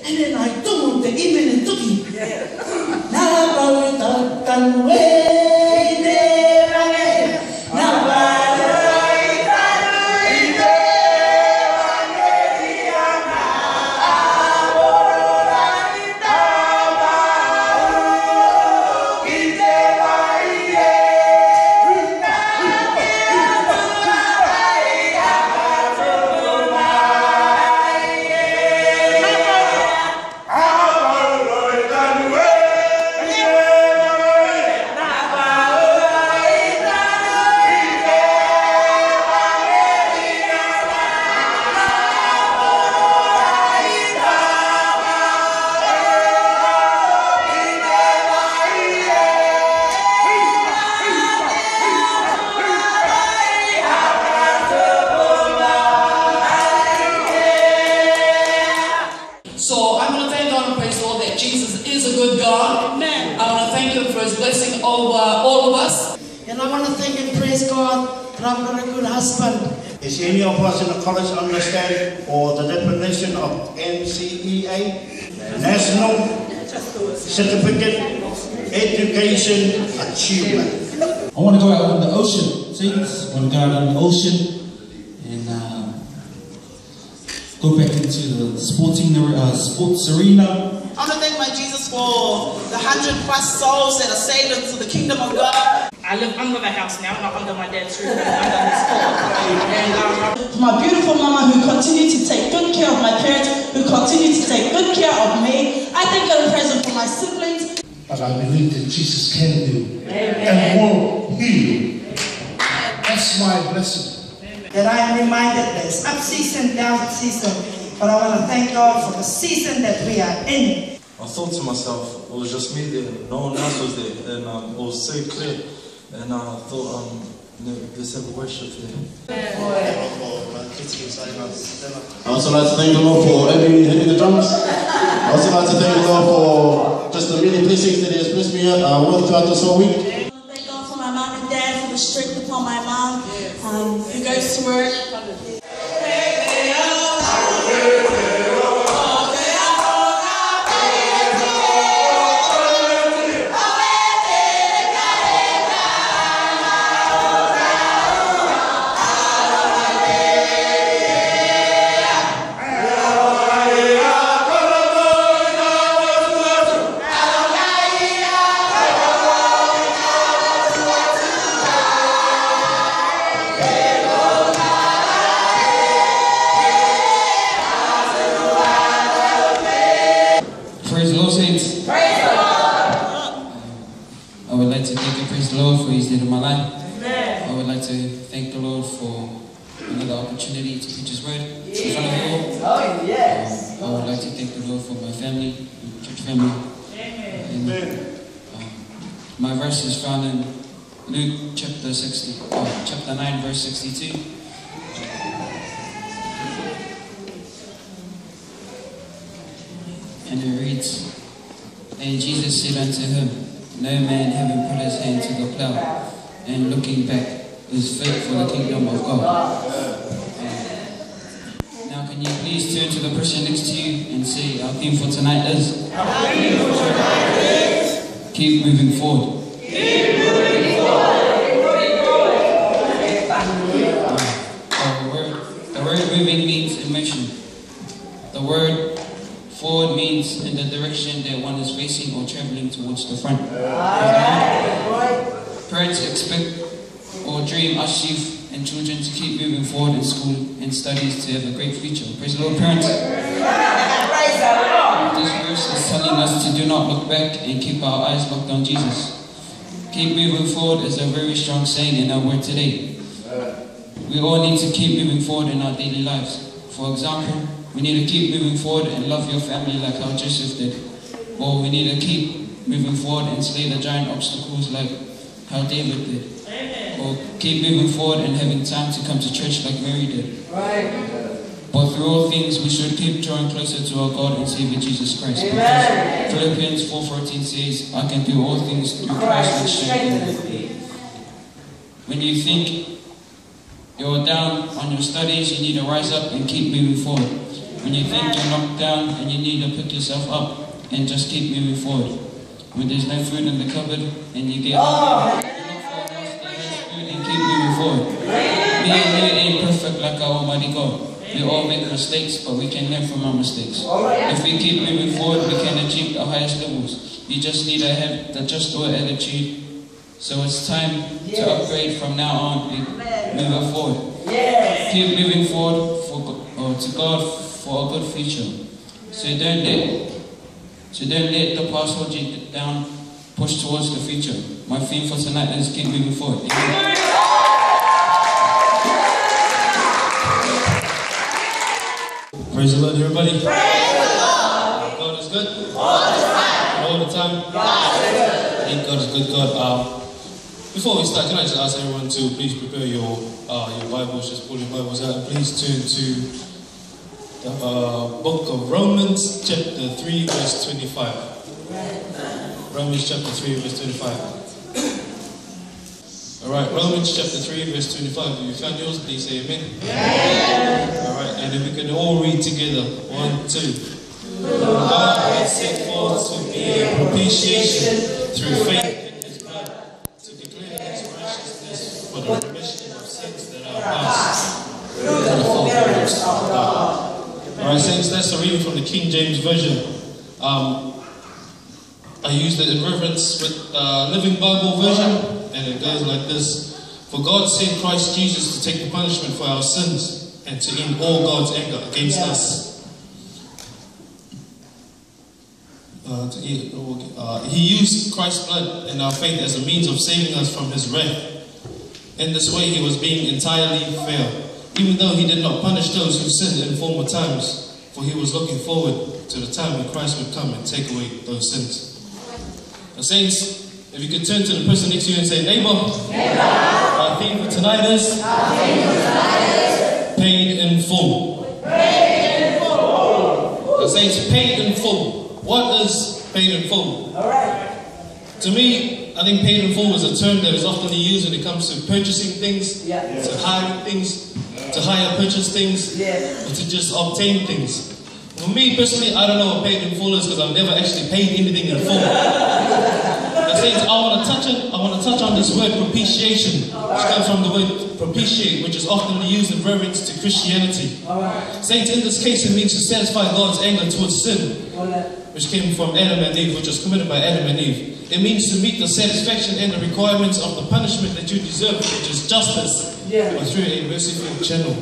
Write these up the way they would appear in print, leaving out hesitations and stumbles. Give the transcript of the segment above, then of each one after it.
And then I don't the even and took him. And I want to thank and praise God that I've got a good husband. Is any of us in the college understand or the definition of NCEA? National Certificate Education Achievement. I want to go out on the ocean. See, I want to go out on the ocean and go back into the sports arena. I want to thank my Jesus for the 100+ souls that are saved into the kingdom of God. I live under the house now, not under my dad's roof, under his floor. And my beautiful mama who continued to take good care of my parents, who continued to take good care of me. I thank God and praise Him for my siblings. But I believe that Jesus can do and will heal. That's my blessing. That I am reminded that it's up season, down season. But I want to thank God for the season that we are in. I thought to myself, it was just me there, no one else was there, and it was so clear. And I thought, let's have a worship there. I also like to thank the Lord for everything hitting the drums. I also like to thank the Lord for just the many blessings that He has blessed me at work throughout this whole week. I want to thank God for my mom and dad, for the strength upon my mom who goes to work. Praise the Lord, saints. Praise the Lord. I would like to thank and praise the Lord for His deed in my life. Amen. I would like to thank the Lord for another opportunity to preach His word in front of you all. Oh, yes. I would like to thank the Lord for my family, church family. Amen. My verse is found in Luke chapter 9, verse 62. And it reads, And Jesus said unto him, No man having put his hand to the plough, and looking back, is fit for the kingdom of God. Now can you please turn to the person next to you and say, our theme for tonight is? Keep moving forward. Keep moving forward. The word moving means in motion. The word forward means in the direction that one is facing or traveling towards the front. Parents expect or dream us youth and children to keep moving forward in school and studies to have a great future. Praise the Lord, parents. This verse is telling us to do not look back and keep our eyes locked on Jesus. Keep moving forward is a very strong saying in our word today. We all need to keep moving forward in our daily lives. For example, we need to keep moving forward and love your family like how Joseph did. Or we need to keep moving forward and slay the giant obstacles like how David did. Or keep moving forward and having time to come to church like Mary did. But through all things, we should keep drawing closer to our God and Savior Jesus Christ. Because Philippians 4:14 says, I can do all things through Christ which strengthens me. When you think you're down on your studies, you need to rise up and keep moving forward. When you think you're knocked down and you need to pick yourself up and just keep moving forward. When there's no food in the cupboard and you get hungry, you look for a house that has food and keep moving forward. Me and you ain't perfect like our Almighty God. We all make mistakes, but we can learn from our mistakes. If we keep moving forward, we can achieve the highest levels. You just need to have the just do it attitude. So it's time to upgrade from now on and move forward. Keep moving forward to God for a good future. So don't let the past hold you down. Push towards the future. My theme for tonight is keep moving forward. Amen. Praise the Lord, everybody. Praise the Lord. God is good. All the time. All the time. God is good. I think God is good. God. Before we start, can I just ask everyone to please prepare your Bibles, just pull your Bibles out, and please turn to the book of Romans, chapter 3, verse 25. Romans chapter 3, verse 25. Alright, Romans chapter 3, verse 25. If you found yours, please say amen. Alright, and if we can all read together. 1, 2. God has set forth to be a propitiation through faith in his blood, to declare his righteousness for the remission of sins that are past through the forbearance of God. Alright, saints, that's the reading from the King James Version. I used it in reference with Living Bible Version, and it goes like this. For God sent Christ Jesus to take the punishment for our sins and to end all God's anger against us. He used Christ's blood and our faith as a means of saving us from his wrath. In this way, he was being entirely fair, even though he did not punish those who sinned in former times, for he was looking forward to the time when Christ would come and take away those sins. Now, saints, if you could turn to the person next to you and say, neighbor, our theme for tonight is paid in full. Now, saints, paid in full. What is paid in full? To me, I think paid in full is a term that is often used when it comes to purchasing things, to hiring things, to hire purchase things, or to just obtain things. For me personally, I don't know what paid in full is because I've never actually paid anything in full. Saints, I want to touch on this word propitiation, which comes from the word propitiate, which is often used in reference to Christianity. Saints, in this case, it means to satisfy God's anger towards sin, which came from Adam and Eve, which was committed by Adam and Eve. It means to meet the satisfaction and the requirements of the punishment that you deserve, which is justice, or through a merciful channel.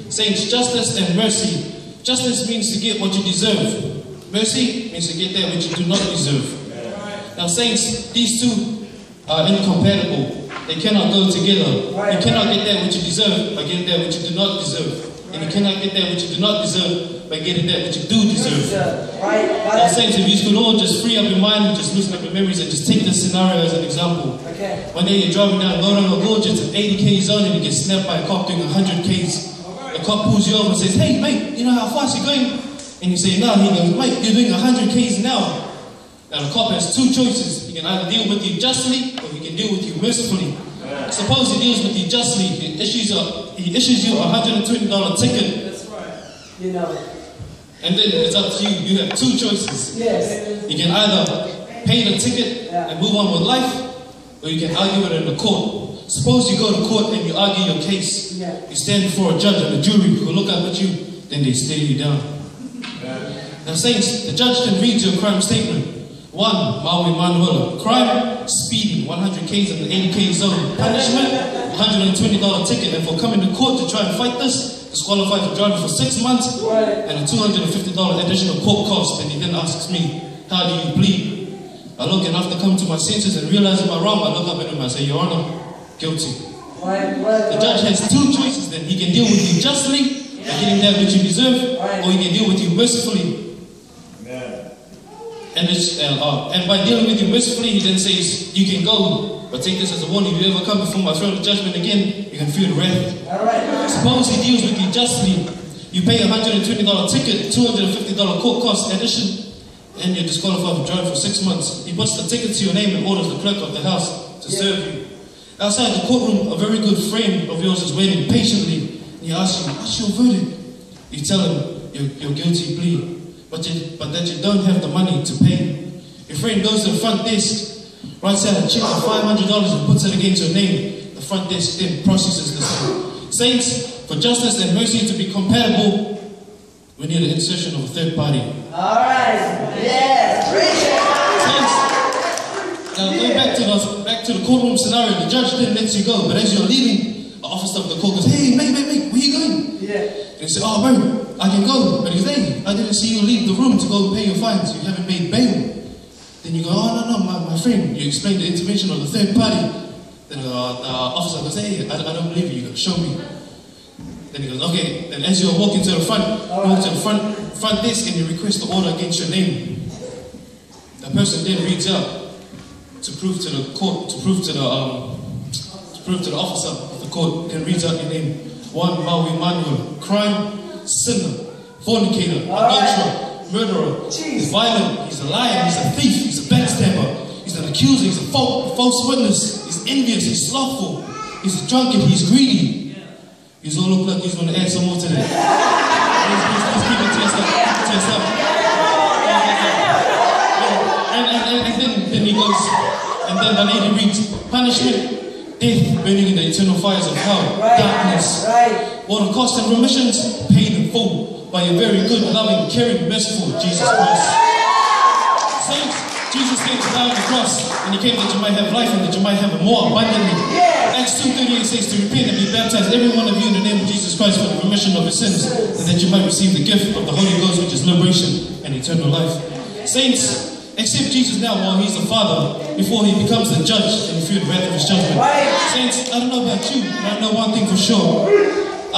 Saints, justice and mercy. Justice means to get what you deserve. Mercy means to get that which you do not deserve. Now, saints, these two are incompatible. They cannot go together. You cannot get that which you deserve by getting that which you do not deserve. And you cannot get that which you do not deserve by getting that which you do deserve. Now, saints, if you could all just free up your mind and just loosen up your memories and just take this scenario as an example. One day you're driving down Loranga Gorge, it's an 80 km zone, and you get snapped by a cop doing 100 km. The cop pulls you over and says, hey, mate, you know how fast you're going? And you say, no. He goes, mate, you're doing 100 km an hour. Now, the cop has two choices. He can either deal with you justly or he can deal with you mercifully. Suppose he deals with you justly. He issues you a $120 ticket. That's right. You know. And then it's up to you. You have two choices. Yes. You can either pay the ticket and move on with life, or you can argue it in the court. Suppose you go to court and you argue your case. You stand before a judge and a jury who look up at you, then they stare you down. Now, saints, the judge can read your crime statement. 1, Maui Manuela. Crime, speeding, 100 km in the 80 km zone. Punishment, $120 ticket. And for coming to court to try and fight this, disqualified for driving for 6 months and a $250 additional court cost. And he then asks me, how do you plead? I look, and after coming to my senses and realizing my wrong, I look up at him and I say, Your Honor, guilty. The judge has two choices then. He can deal with you justly by getting that which you deserve, or he can deal with you mercifully. And by dealing with you mercifully, he then says, you can go, but take this as a warning. If you ever come before my throne of judgment again, you can feel wrath. Suppose he deals with you justly. You pay a $120 ticket, $250 court cost addition, and you're disqualified from driving for 6 months. He puts the ticket to your name and orders the clerk of the house to serve you. Outside the courtroom, a very good friend of yours is waiting patiently. And he asks you, what's your verdict? You tell him, your guilty plea, but that you don't have the money to pay. Your friend goes to the front desk, writes out a check of $500 and puts it against your name. The front desk then processes the same. Saints, for justice and mercy to be compatible, we need an insertion of a third party. Alright. Yes. Saints, now going back to the courtroom scenario, the judge then lets you go, but as you're leaving, the officer of the court goes, "Hey, mate, where you going?" Yeah. And you say, "Oh, bro, I can go." But he's "Hey, I didn't see you leave the room to go pay your fines. You haven't made bail." Then you go, "Oh, no, my friend." You explain the intervention of the third party. Then the officer goes, "Hey, I don't believe you. You got to show me." Then he goes, "Okay." Then as you're walking to the front, you walk to the front desk and you request the order against your name. The person then reads out to prove to the court, to prove to the officer of the court, then reads out your name. One, Maui Manuela, crime, sinner, fornicator, adulterer, murderer. He's violent, he's a liar, he's a thief, he's a backstabber, he's an accuser, he's a false witness, he's envious, he's slothful, he's a drunkard, he's greedy. You all look like he's going to add some more to that. Please keep it to yourself. And then he goes, and then the lady reads, punishment, death, burning in the eternal fires of hell, darkness. All the costs and remissions paid in full by a very good, loving, caring, merciful Jesus Christ. Saints, Jesus came to die on the cross, and he came that you might have life and that you might have it more abundantly. Acts 2:38 says to repent and be baptized, every one of you, in the name of Jesus Christ, for the remission of your sins, and that you might receive the gift of the Holy Ghost, which is liberation and eternal life. Saints, accept Jesus now while he's the Father, before he becomes the judge and fear the wrath of his judgment. Saints, I don't know about you, but I know one thing for sure. I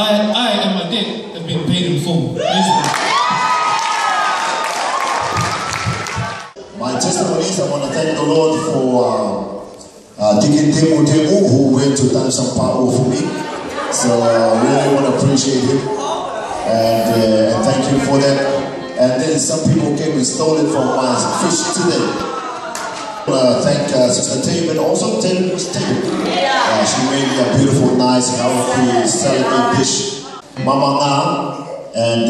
and my debt have been paid in full. My testimonies, I want to thank the Lord for Deacon Temu, who went to done some power for me. So I really want to appreciate him and thank him for that. And then some people came and stole it from my fish today. I want to thank Sister Temu and also Temu. She made me a beautiful, nice, healthy, salad dish. Mama Na and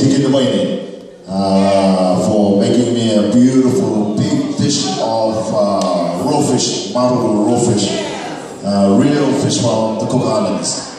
Deacon Wayne for making me a beautiful big dish of raw fish, marble raw fish, real fish from the Cook Islands.